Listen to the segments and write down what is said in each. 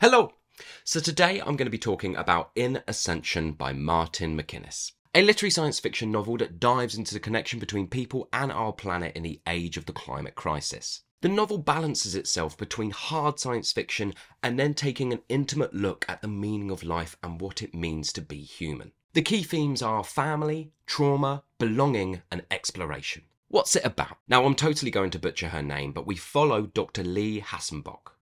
Hello! So today I'm going to be talking about In Ascension by Martin MacInnes, a literary science fiction novel that dives into the connection between people and our planet in the age of the climate crisis. The novel balances itself between hard science fiction and then taking an intimate look at the meaning of life and what it means to be human. The key themes are family, trauma, belonging and exploration. What's it about? Now I'm totally going to butcher her name, but we follow Dr. Leigh,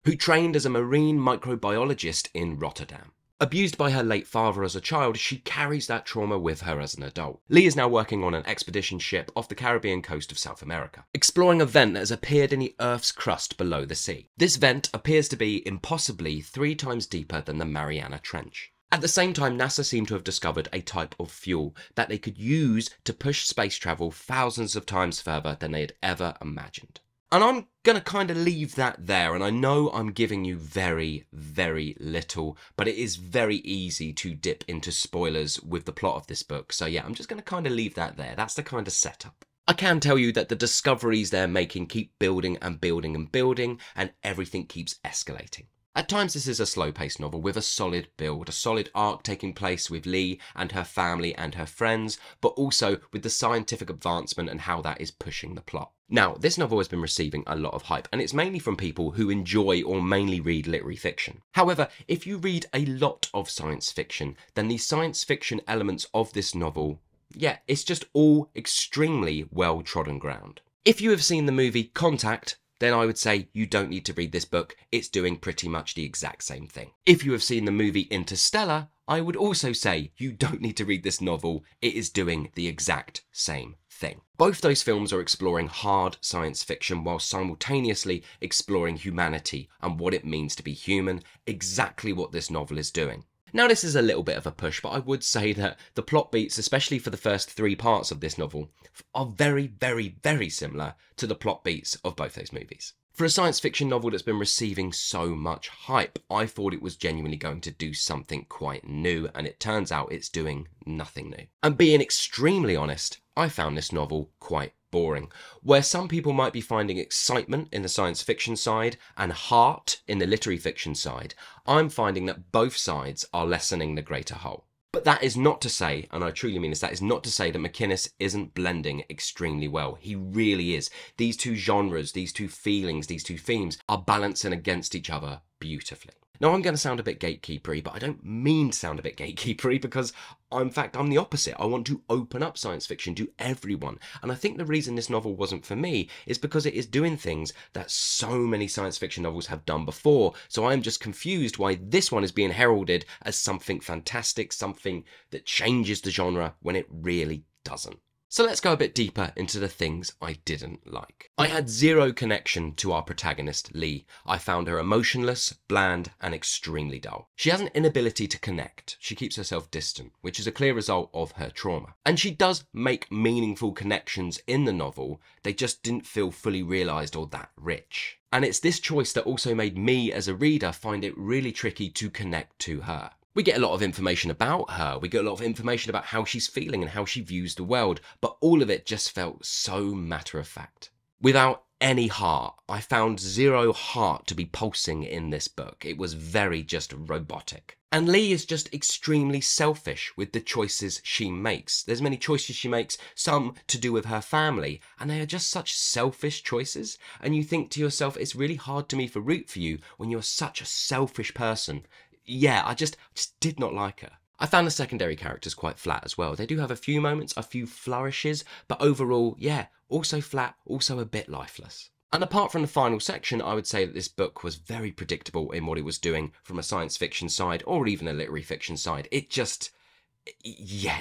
who trained as a marine microbiologist in Rotterdam. Abused by her late father as a child, she carries that trauma with her as an adult. Leigh is now working on an expedition ship off the Caribbean coast of South America, exploring a vent that has appeared in the Earth's crust below the sea. This vent appears to be impossibly 3 times deeper than the Mariana Trench. At the same time, NASA seemed to have discovered a type of fuel that they could use to push space travel thousands of times further than they had ever imagined. And I'm going to kind of leave that there, and I know I'm giving you very, very little, but it is very easy to dip into spoilers with the plot of this book. So yeah, I'm just going to kind of leave that there. That's the kind of setup. I can tell you that the discoveries they're making keep building and building and building, and everything keeps escalating. At times this is a slow-paced novel with a solid build, a solid arc taking place with Leigh and her family and her friends, but also with the scientific advancement and how that is pushing the plot. Now, this novel has been receiving a lot of hype, and it's mainly from people who enjoy or mainly read literary fiction. However, if you read a lot of science fiction, then the science fiction elements of this novel, yeah, it's just all extremely well-trodden ground. If you have seen the movie Contact, then I would say you don't need to read this book. It's doing pretty much the exact same thing. If you have seen the movie Interstellar, I would also say you don't need to read this novel. It is doing the exact same thing. Both those films are exploring hard science fiction while simultaneously exploring humanity and what it means to be human, exactly what this novel is doing. Now this is a little bit of a push, but I would say that the plot beats, especially for the first 3 parts of this novel, are very, very, very similar to the plot beats of both those movies. For a science fiction novel that's been receiving so much hype, I thought it was genuinely going to do something quite new, and it turns out it's doing nothing new. And being extremely honest, I found this novel quite boring. Where some people might be finding excitement in the science fiction side and heart in the literary fiction side, I'm finding that both sides are lessening the greater whole. But that is not to say, and I truly mean this, that is not to say that MacInnes isn't blending extremely well. He really is. These two genres, these two feelings, these two themes are balancing against each other beautifully. Now I'm going to sound a bit gatekeepery, but I don't mean to sound a bit gatekeepery because, in fact, I'm the opposite. I want to open up science fiction to everyone. And I think the reason this novel wasn't for me is because it is doing things that so many science fiction novels have done before. So I am just confused why this one is being heralded as something fantastic, something that changes the genre when it really doesn't. So let's go a bit deeper into the things I didn't like. I had zero connection to our protagonist, Leigh. I found her emotionless, bland, and extremely dull. She has an inability to connect. She keeps herself distant, which is a clear result of her trauma. And she does make meaningful connections in the novel, they just didn't feel fully realised or that rich. And it's this choice that also made me, as a reader, find it really tricky to connect to her. We get a lot of information about her, we get a lot of information about how she's feeling and how she views the world, but all of it just felt so matter of fact. Without any heart. I found zero heart to be pulsing in this book. It was very just robotic. And Leigh is just extremely selfish with the choices she makes. There's many choices she makes, some to do with her family, and they are just such selfish choices. And you think to yourself, it's really hard to me to root for you when you're such a selfish person. Yeah, I just did not like her. I found the secondary characters quite flat as well. They do have a few moments, a few flourishes, but overall, yeah, also flat, also a bit lifeless. And apart from the final section, I would say that this book was very predictable in what it was doing from a science fiction side or even a literary fiction side. It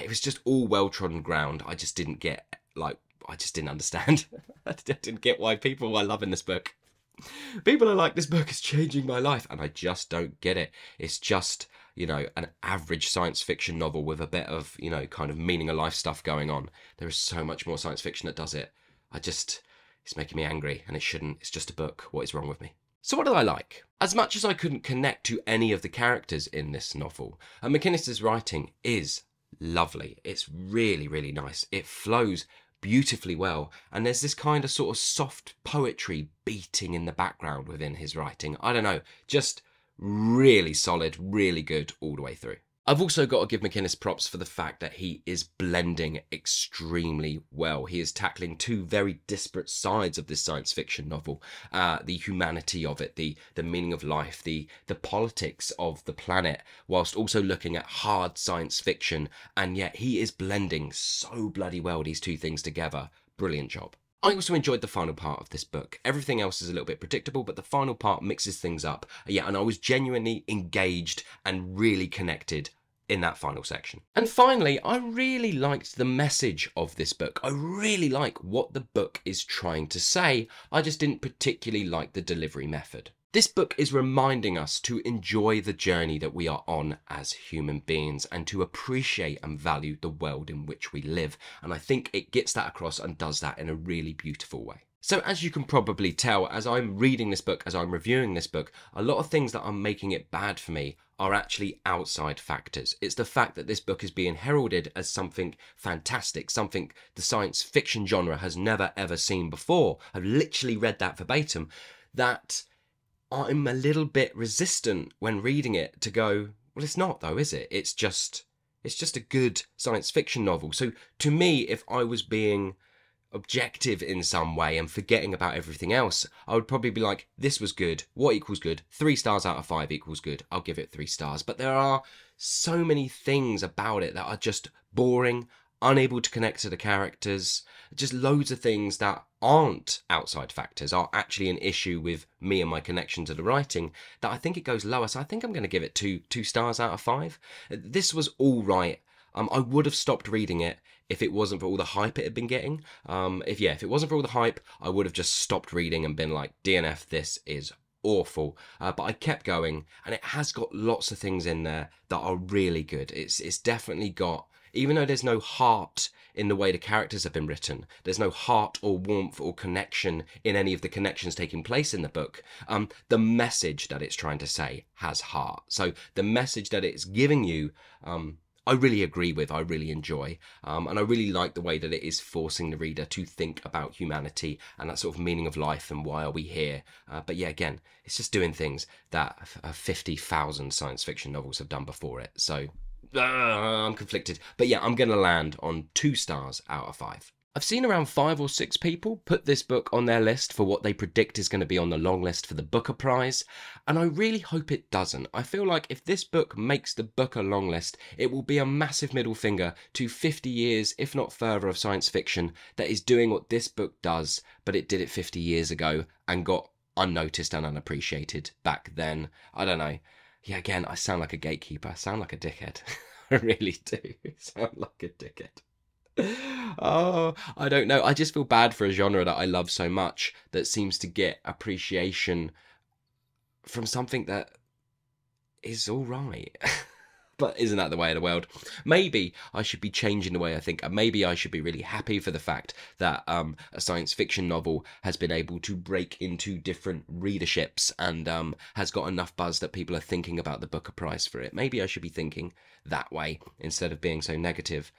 was just all well-trodden ground. I just didn't get, I just didn't understand. I didn't get why people are loving this book. People are like, this book is changing my life, and I just don't get it. It's just, an average science fiction novel with a bit of, kind of meaning of life stuff going on. There is so much more science fiction that does it. It's making me angry, and it shouldn't. It's just a book. What is wrong with me? So what did I like? As much as I couldn't connect to any of the characters in this novel, MacInnes' writing is lovely. It's really, really nice. It flows beautifully well, and there's this kind of sort of soft poetry beating in the background within his writing. I don't know, just really solid, really good all the way through. I've also got to give MacInnes props for the fact that he is blending extremely well. He is tackling two very disparate sides of this science fiction novel. The humanity of it, the meaning of life, the politics of the planet, whilst also looking at hard science fiction. And yet he is blending so bloody well these two things together. Brilliant job. I also enjoyed the final part of this book. Everything else is a little bit predictable, but the final part mixes things up. Yeah, and I was genuinely engaged and really connected in that final section. And finally, I really liked the message of this book. I really like what the book is trying to say. I just didn't particularly like the delivery method. This book is reminding us to enjoy the journey that we are on as human beings and to appreciate and value the world in which we live. And I think it gets that across and does that in a really beautiful way. So as you can probably tell, as I'm reading this book, as I'm reviewing this book, a lot of things that are making it bad for me are actually outside factors. It's the fact that this book is being heralded as something fantastic, something the science fiction genre has never ever seen before. I've literally read that verbatim, that I'm a little bit resistant when reading it to go, well, it's not though, is it? It's just a good science fiction novel. So to me, if I was being objective in some way and forgetting about everything else, I would probably be like, this was good. What equals good? 3 stars out of 5 equals good. I'll give it 3 stars. But there are so many things about it that are just boring, unable to connect to the characters, just loads of things that aren't outside factors, are actually an issue with me and my connection to the writing, that I think it goes lower. So I think I'm going to give it 2 stars out of 5. This was all right. I would have stopped reading it if it wasn't for all the hype it had been getting. If it wasn't for all the hype, I would have just stopped reading and been like, DNF, this is awful. But I kept going, and it has got lots of things in there that are really good. It's definitely got, even though there's no heart in the way the characters have been written, there's no heart or warmth or connection in any of the connections taking place in the book, the message that it's trying to say has heart. So the message that it's giving you, I really agree with, I really enjoy, and I really like the way that it is forcing the reader to think about humanity and that sort of meaning of life and why are we here. But yeah, again, it's just doing things that 50,000 science fiction novels have done before it. So I'm conflicted. But yeah, I'm going to land on 2 stars out of 5. I've seen around 5 or 6 people put this book on their list for what they predict is going to be on the long list for the Booker Prize, and I really hope it doesn't. I feel like if this book makes the Booker long list, it will be a massive middle finger to 50 years, if not further, of science fiction that is doing what this book does, but it did it 50 years ago and got unnoticed and unappreciated back then. I don't know. Yeah, again, I sound like a gatekeeper. I sound like a dickhead. I really do sound like a dickhead. Oh, I don't know. I just feel bad for a genre that I love so much that seems to get appreciation from something that is all right. But isn't that the way of the world? Maybe I should be changing the way I think. Maybe I should be really happy for the fact that a science fiction novel has been able to break into different readerships and has got enough buzz that people are thinking about the Booker Prize for it. Maybe I should be thinking that way instead of being so negative.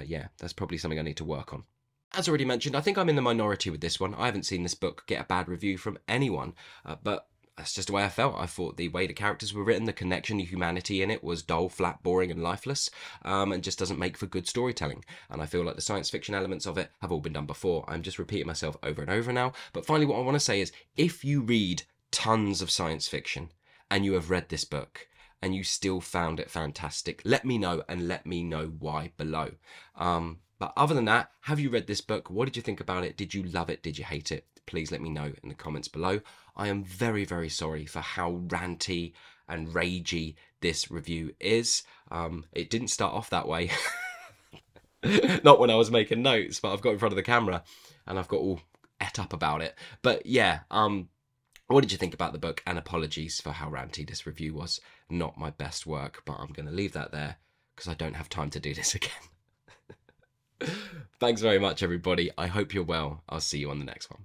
Yeah, that's probably something I need to work on. As already mentioned, I think I'm in the minority with this one. I haven't seen this book get a bad review from anyone, but that's just the way I felt. I thought the way the characters were written, the connection, the humanity in it was dull, flat, boring and lifeless, and just doesn't make for good storytelling. And I feel like the science fiction elements of it have all been done before. I'm just repeating myself over and over now. But finally, what I want to say is, if you read tons of science fiction and you have read this book and you still found it fantastic, let me know, and let me know why below. But other than that, have you read this book? What did you think about it? Did you love it? Did you hate it? Please let me know in the comments below. I am very, very sorry for how ranty and ragey this review is. It didn't start off that way. Not when I was making notes, but I've got in front of the camera and I've got all et up about it. But yeah, what did you think about the book? And apologies for how ranty this review was. Not my best work, but I'm going to leave that there because I don't have time to do this again. Thanks very much, everybody. I hope you're well. I'll see you on the next one.